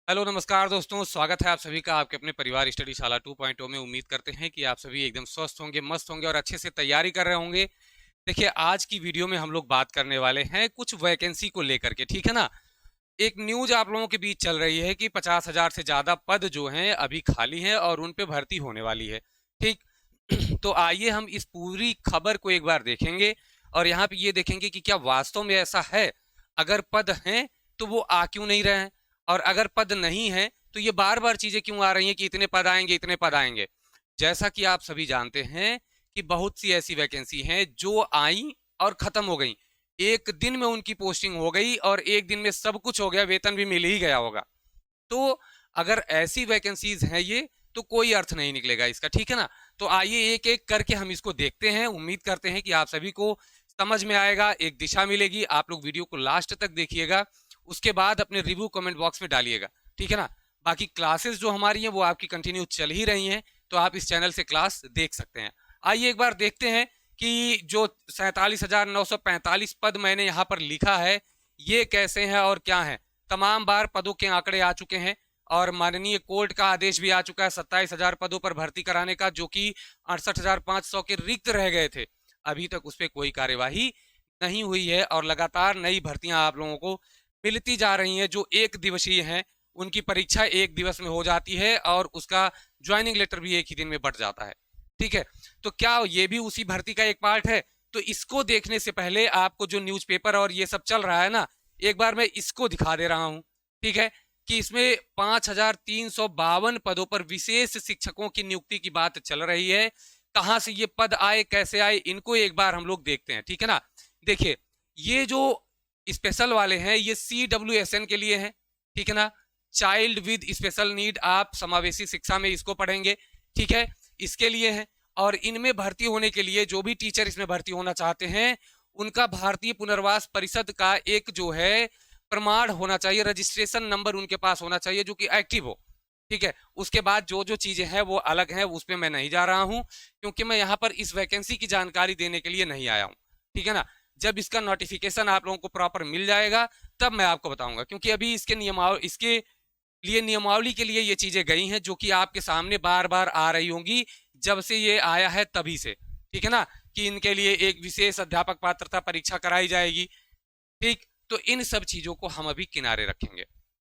Hello नमस्कार दोस्तों, स्वागत है आप सभी का आपके अपने परिवार स्टडी शाला 2.0 में। उम्मीद करते हैं कि आप सभी एकदम स्वस्थ होंगे, मस्त होंगे और अच्छे से तैयारी कर रहे होंगे। देखिए, आज की वीडियो में हम लोग बात करने वाले हैं कुछ वैकेंसी को लेकर के, ठीक है ना। एक न्यूज आप लोगों के बीच चल रही है कि 50,000 से ज्यादा पद जो हैं अभी खाली हैं और उन पे भर्ती होने वाली है, ठीक। तो आइए हम इस पूरी खबर को एक बार देखेंगे और यहाँ पे ये देखेंगे कि क्या वास्तव में ऐसा है। अगर पद हैं तो वो आ क्यों नहीं रहे हैं, और अगर पद नहीं है तो ये बार बार चीजें क्यों आ रही हैं कि इतने पद आएंगे, इतने पद आएंगे। जैसा कि आप सभी जानते हैं कि बहुत सी ऐसी वैकेंसी हैं जो आई और खत्म हो गई। एक दिन में उनकी पोस्टिंग हो गई और एक दिन में सब कुछ हो गया, वेतन भी मिल ही गया होगा। तो अगर ऐसी वैकेंसीज हैं ये, तो कोई अर्थ नहीं निकलेगा इसका, ठीक है ना। तो आइए एक एक करके हम इसको देखते हैं। उम्मीद करते हैं कि आप सभी को समझ में आएगा, एक दिशा मिलेगी। आप लोग वीडियो को लास्ट तक देखिएगा, उसके बाद अपने रिव्यू कमेंट बॉक्स में डालिएगा, ठीक है ना। बाकी क्लासेस जो हमारी हैं वो आपकी कंटिन्यू चल ही रही हैं, तो आप इस चैनल से क्लास देख सकते हैं। आइए एक बार देखते हैं कि जो 47,945 पद मैंने यहाँ पर लिखा है ये कैसे हैं और क्या हैं। तमाम बार पदों के आंकड़े आ चुके हैं और माननीय कोर्ट का आदेश भी आ चुका है 27,000 पदों पर भर्ती कराने का, जो कि 68,500 के रिक्त रह गए थे। अभी तक उस पर कोई कार्यवाही नहीं हुई है और लगातार नई भर्तियां आप लोगों को मिलती जा रही हैं जो एक दिवसीय हैं। उनकी परीक्षा एक दिवस में हो जाती है और उसका ज्वाइनिंग लेटर भी एक ही दिन में बढ़ जाता है, ठीक है। तो क्या ये भी उसी भर्ती का एक पार्ट है? तो इसको देखने से पहले आपको जो न्यूज़पेपर और ये सब चल रहा है ना, एक बार मैं इसको दिखा दे रहा हूं, ठीक है। कि इसमें 5,352 पदों पर विशेष शिक्षकों की नियुक्ति की बात चल रही है। कहां से ये पद आए, कैसे आए, इनको एक बार हम लोग देखते हैं, ठीक है ना। देखिए, ये जो स्पेशल वाले हैं ये CWSN के लिए हैं, ठीक है ना। चाइल्ड विद स्पेशल नीड, आप समावेशी शिक्षा में इसको पढ़ेंगे, ठीक है। इसके लिए है। और इनमें भर्ती होने के लिए जो भी टीचर इसमें भर्ती होना चाहते हैं उनका भारतीय पुनर्वास परिषद का एक जो है प्रमाण होना चाहिए, रजिस्ट्रेशन नंबर उनके पास होना चाहिए जो कि एक्टिव हो, ठीक है। उसके बाद जो जो चीजें हैं वो अलग हैं, उस पर मैं नहीं जा रहा हूं क्योंकि मैं यहाँ पर इस वैकेंसी की जानकारी देने के लिए नहीं आया हूं, ठीक है ना। जब इसका नोटिफिकेशन आप लोगों को प्रॉपर मिल जाएगा तब मैं आपको बताऊंगा, क्योंकि अभी इसके लिए नियमावली के लिए ये चीजें गई हैं जो कि आपके सामने बार बार आ रही होंगी जब से ये आया है तभी से, ठीक है ना। कि इनके लिए एक विशेष अध्यापक पात्रता परीक्षा कराई जाएगी, ठीक। तो इन सब चीजों को हम अभी किनारे रखेंगे,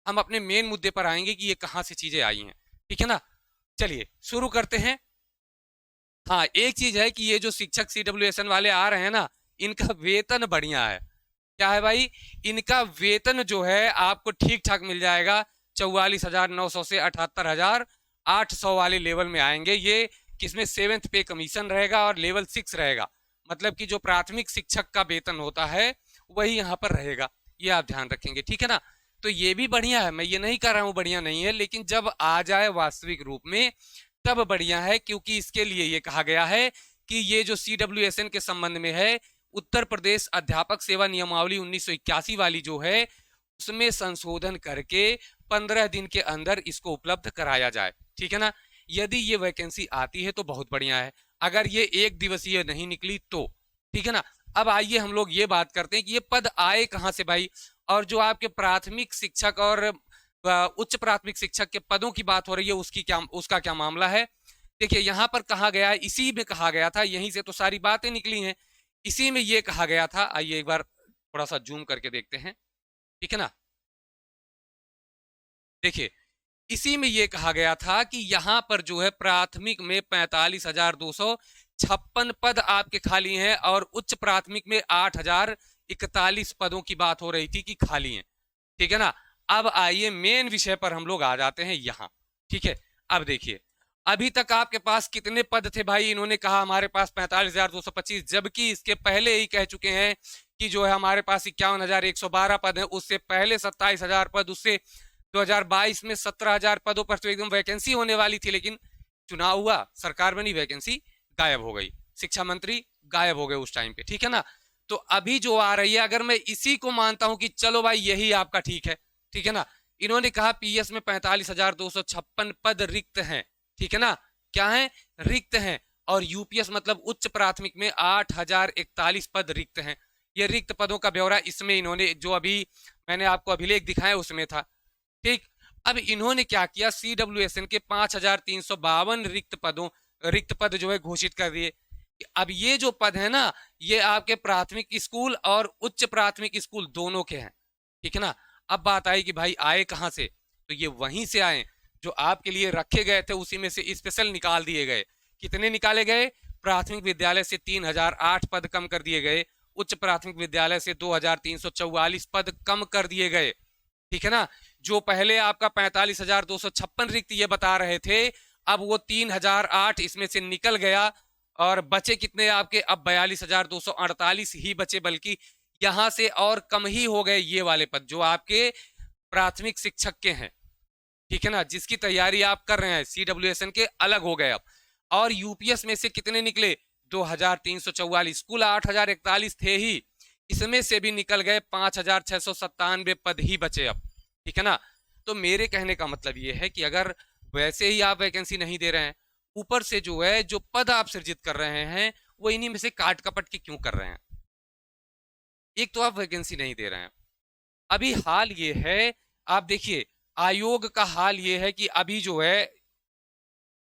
हम अपने मेन मुद्दे पर आएंगे कि ये कहां से चीजें आई हैं, ठीक है ना। चलिए शुरू करते हैं। हाँ, एक चीज है कि ये जो शिक्षक CWSN वाले आ रहे हैं ना, इनका वेतन बढ़िया है। क्या है भाई? इनका वेतन जो है आपको ठीक ठाक मिल जाएगा। 44,900 से 78,800 वाले लेवल में आएंगे ये। किसमें? 7th पे कमीशन रहेगा और लेवल 6 रहेगा। मतलब कि जो प्राथमिक शिक्षक का वेतन होता है वही यहाँ पर रहेगा, ये आप ध्यान रखेंगे, ठीक है ना। तो ये भी बढ़िया है, मैं ये नहीं कर रहा हूँ बढ़िया नहीं है, लेकिन जब आ जाए वास्तविक रूप में तब बढ़िया है, क्योंकि इसके लिए ये कहा गया है कि ये जो CWSN के संबंध में है, उत्तर प्रदेश अध्यापक सेवा नियमावली 1981 वाली जो है उसमें संशोधन करके 15 दिन के अंदर इसको उपलब्ध कराया जाए, ठीक है ना। यदि ये वैकेंसी आती है तो बहुत बढ़िया है, अगर ये एक दिवसीय नहीं निकली तो, ठीक है ना। अब आइए हम लोग ये बात करते हैं कि ये पद आए कहां से भाई, और जो आपके प्राथमिक शिक्षक और उच्च प्राथमिक शिक्षक के पदों की बात हो रही है उसका क्या मामला है। देखिए, यहां पर कहा गया है, इसी में कहा गया था, यहीं से तो सारी बातें निकली हैं। इसी में ये कहा गया था, आइए एक बार थोड़ा सा जूम करके देखते हैं, ठीक है ना। देखिए, इसी में ये कहा गया था कि यहां पर जो है प्राथमिक में 45,256 पद आपके खाली हैं और उच्च प्राथमिक में 8,041 पदों की बात हो रही थी कि खाली हैं, ठीक है ना। अब आइए मेन विषय पर हम लोग आ जाते हैं यहां, ठीक है। अब देखिए, अभी तक आपके पास कितने पद थे भाई? इन्होंने कहा हमारे पास 45,225, जबकि इसके पहले ही कह चुके हैं कि जो है हमारे पास 51,112 पद है। उससे पहले 27,000 पद, उससे 2022 में 17,000 पदों पर तो एकदम वैकेंसी होने वाली थी, लेकिन चुनाव हुआ, सरकार बनी, वैकेंसी गायब हो गई, शिक्षा मंत्री गायब हो गए उस टाइम पे, ठीक है ना। तो अभी जो आ रही है, अगर मैं इसी को मानता हूं कि चलो भाई यही आपका ठीक है, ठीक है ना। इन्होंने कहा PS में 45,256 पद रिक्त हैं, ठीक है ना। क्या है? रिक्त हैं। और UPS मतलब उच्च प्राथमिक में 8,041 पद रिक्त हैं। ये रिक्त पदों का ब्यौरा इसमें इन्होंने जो अभी मैंने आपको अभिलेख दिखाया उसमें था, ठीक। अब इन्होंने क्या किया, CWSN के 5352 रिक्त पद जो है घोषित कर दिए। अब ये जो पद है ना, ये आपके प्राथमिक स्कूल और उच्च प्राथमिक स्कूल दोनों के हैं, ठीक है ना। अब बात आई कि भाई आए कहां से, तो ये वहीं से आए जो आपके लिए रखे गए थे, उसी में से स्पेशल निकाल दिए गए। कितने निकाले गए, प्राथमिक विद्यालय से 3008 पद कम कर दिए गए, उच्च प्राथमिक विद्यालय से 2344 पद कम कर दिए गए, ठीक है ना। जो पहले आपका 45,256 रिक्त ये बता रहे थे, अब वो 3008 इसमें से निकल गया और बचे कितने आपके, अब 42,248 ही बचे, बल्कि यहां से और कम ही हो गए ये वाले पद जो आपके प्राथमिक शिक्षक के हैं, ठीक है ना, जिसकी तैयारी आप कर रहे हैं। CWSN के अलग हो गए अब। और यूपीएस में से कितने निकले, 2344, कुल 8041 थे ही, इसमें से भी निकल गए 5697 पद ही बचे अब, ठीक है ना। तो मेरे कहने का मतलब ये है कि अगर वैसे ही आप वैकेंसी नहीं दे रहे हैं, ऊपर से जो है जो पद आप सृजित कर रहे हैं वो इन्हीं में से काट कपट के क्यों कर रहे हैं। एक तो आप वैकेंसी नहीं दे रहे हैं। अभी हाल ये है, आप देखिए आयोग का हाल ये है कि अभी जो है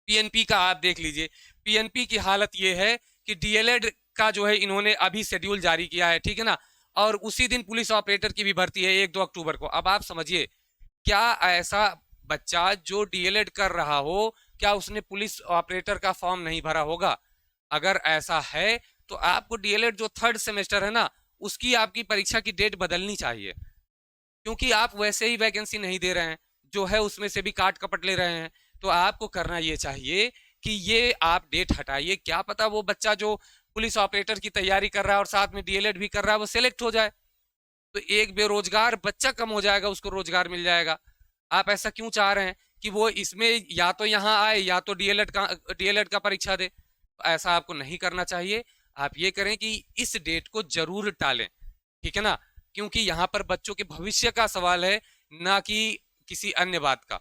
पीएनपी का आप देख लीजिए, पीएनपी की हालत ये है कि डीएलएड का जो है इन्होंने अभी शेड्यूल जारी किया है, ठीक है ना। और उसी दिन पुलिस ऑपरेटर की भी भर्ती है 1-2 अक्टूबर को। अब आप समझिए, क्या ऐसा बच्चा जो डीएलएड कर रहा हो, क्या उसने पुलिस ऑपरेटर का फॉर्म नहीं भरा होगा? अगर ऐसा है तो आपको डीएलएड जो 3rd सेमेस्टर है ना, उसकी आपकी परीक्षा की डेट बदलनी चाहिए, क्योंकि आप वैसे ही वैकेंसी नहीं दे रहे हैं, जो है उसमें से भी काट कपट ले रहे हैं। तो आपको करना ये चाहिए कि ये आप डेट हटाइए, क्या पता वो बच्चा जो पुलिस ऑपरेटर की तैयारी कर रहा है और साथ में डीएलएड भी कर रहा है वो सिलेक्ट हो जाए, तो एक बेरोजगार बच्चा कम हो जाएगा, उसको रोजगार मिल जाएगा। आप ऐसा क्यों चाह रहे हैं कि वो इसमें या तो यहाँ आए या तो डीएलएड का परीक्षा दे? तो ऐसा आपको नहीं करना चाहिए। आप ये करें कि इस डेट को जरूर टालें, ठीक है ना, क्योंकि यहाँ पर बच्चों के भविष्य का सवाल है, ना कि किसी अन्य बात का,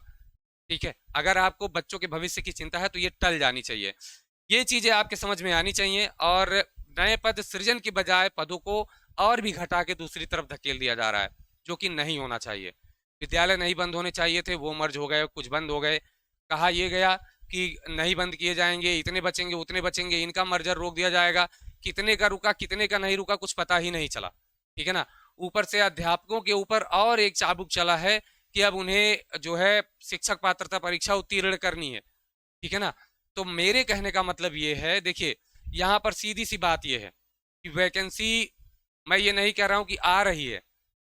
ठीक है। अगर आपको बच्चों के भविष्य की चिंता है तो ये टल जानी चाहिए, ये चीजें आपके समझ में आनी चाहिए। और नए पद सृजन की बजाय पदों को और भी घटा के दूसरी तरफ धकेल दिया जा रहा है, जो कि नहीं होना चाहिए। विद्यालय नहीं बंद होने चाहिए थे, वो मर्ज हो गए, कुछ बंद हो गए। कहा यह गया कि नहीं बंद किए जाएंगे, इतने बचेंगे उतने बचेंगे, इनका मर्जर रोक दिया जाएगा, कितने का रुका कितने का नहीं रुका कुछ पता ही नहीं चला, ठीक है ना। ऊपर से अध्यापकों के ऊपर और एक चाबुक चला है कि अब उन्हें जो है शिक्षक पात्रता परीक्षा उत्तीर्ण करनी है, ठीक है ना। तो मेरे कहने का मतलब ये है, देखिए यहाँ पर सीधी सी बात ये है कि वैकेंसी, मैं ये नहीं कह रहा हूं कि आ रही है,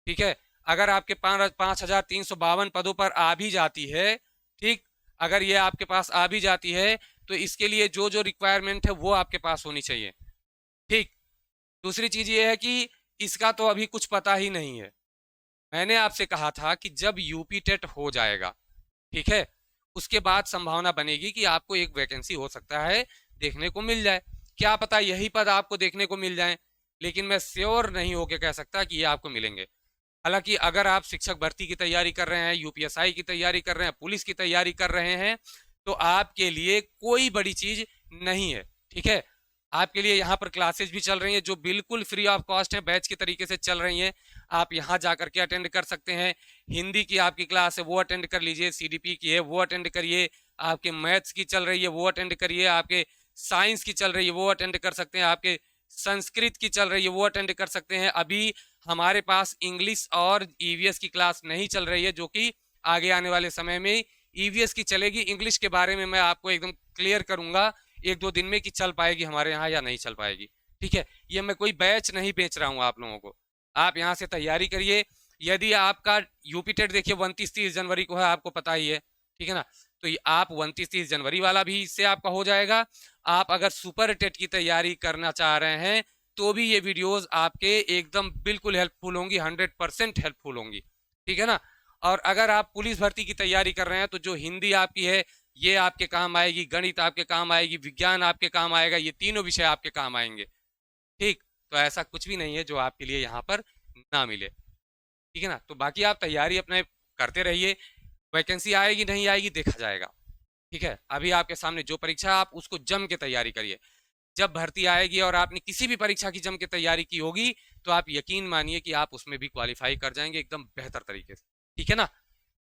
ठीक है। अगर आपके 5352 पदों पर आ भी जाती है, ठीक, अगर ये आपके पास आ भी जाती है तो इसके लिए जो जो रिक्वायरमेंट है वो आपके पास होनी चाहिए, ठीक। दूसरी चीज ये है कि इसका तो अभी कुछ पता ही नहीं है। मैंने आपसे कहा था कि जब यूपी टेट हो जाएगा, ठीक है, उसके बाद संभावना बनेगी कि आपको एक वैकेंसी हो सकता है देखने को मिल जाए। क्या पता यही पद आपको देखने को मिल जाए, लेकिन मैं श्योर नहीं होके कह सकता कि ये आपको मिलेंगे। हालांकि अगर आप शिक्षक भर्ती की तैयारी कर रहे हैं, यूपीएसआई की तैयारी कर रहे हैं, पुलिस की तैयारी कर रहे हैं, तो आपके लिए कोई बड़ी चीज नहीं है, ठीक है। आपके लिए यहाँ पर क्लासेज भी चल रही हैं जो बिल्कुल फ्री ऑफ कॉस्ट है, बैच के तरीके से चल रही हैं। आप यहाँ जा करके अटेंड कर सकते हैं। हिंदी की आपकी क्लास है वो अटेंड कर लीजिए, सीडीपी की है वो अटेंड करिए, आपके मैथ्स की चल रही है वो अटेंड करिए, आपके साइंस की चल रही है वो अटेंड कर सकते हैं, आपके संस्कृत की चल रही है वो अटेंड कर सकते हैं। अभी हमारे पास इंग्लिश और ईवीएस की क्लास नहीं चल रही है, जो कि आगे आने वाले समय में ईवीएस की चलेगी। इंग्लिश के बारे में मैं आपको एकदम क्लियर करूंगा 1-2 दिन में कि चल पाएगी हमारे यहाँ या नहीं चल पाएगी, ठीक है। ये मैं कोई बैच नहीं बेच रहा हूँ आप लोगों को, आप यहाँ से तैयारी करिए। यदि आपका यूपी टेट देखिए 29-30 जनवरी को है, आपको पता ही है, ठीक है ना। तो आप 29-30 जनवरी वाला भी इससे आपका हो जाएगा। आप अगर सुपर टेट की तैयारी करना चाह रहे हैं तो भी ये वीडियोस आपके एकदम बिल्कुल हेल्पफुल होंगी, 100% हेल्पफुल होंगी, ठीक है ना। और अगर आप पुलिस भर्ती की तैयारी कर रहे हैं तो जो हिंदी आपकी है ये आपके काम आएगी, गणित आपके काम आएगी, विज्ञान आपके काम आएगा, ये तीनों विषय आपके काम आएंगे, ठीक। तो ऐसा कुछ भी नहीं है जो आपके लिए यहाँ पर ना मिले, ठीक है ना। तो बाकी आप तैयारी अपने करते रहिए, वैकेंसी आएगी नहीं आएगी देखा जाएगा, ठीक है। अभी आपके सामने जो परीक्षा आप उसको जम के तैयारी करिए। जब भर्ती आएगी और आपने किसी भी परीक्षा की जम के तैयारी की होगी तो आप यकीन मानिए कि आप उसमें भी क्वालिफाई कर जाएंगे एकदम बेहतर तरीके से, ठीक है ना।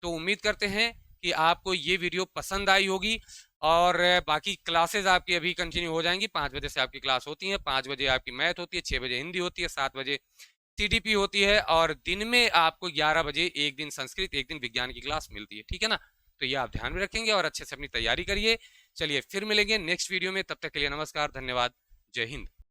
तो उम्मीद करते हैं कि आपको ये वीडियो पसंद आई होगी और बाकी क्लासेस आपकी अभी कंटिन्यू हो जाएंगी। 5 बजे से आपकी क्लास होती है, 5 बजे आपकी मैथ होती है, 6 बजे हिंदी होती है, 7 बजे सीडीपी होती है और दिन में आपको 11 बजे एक दिन संस्कृत, एक दिन विज्ञान की क्लास मिलती है। ठीक है ना? तो ये आप ध्यान में रखेंगे और अच्छे से अपनी तैयारी करिए। चलिए फिर मिलेंगे नेक्स्ट वीडियो में, तब तक के लिए नमस्कार, धन्यवाद, जय हिंद।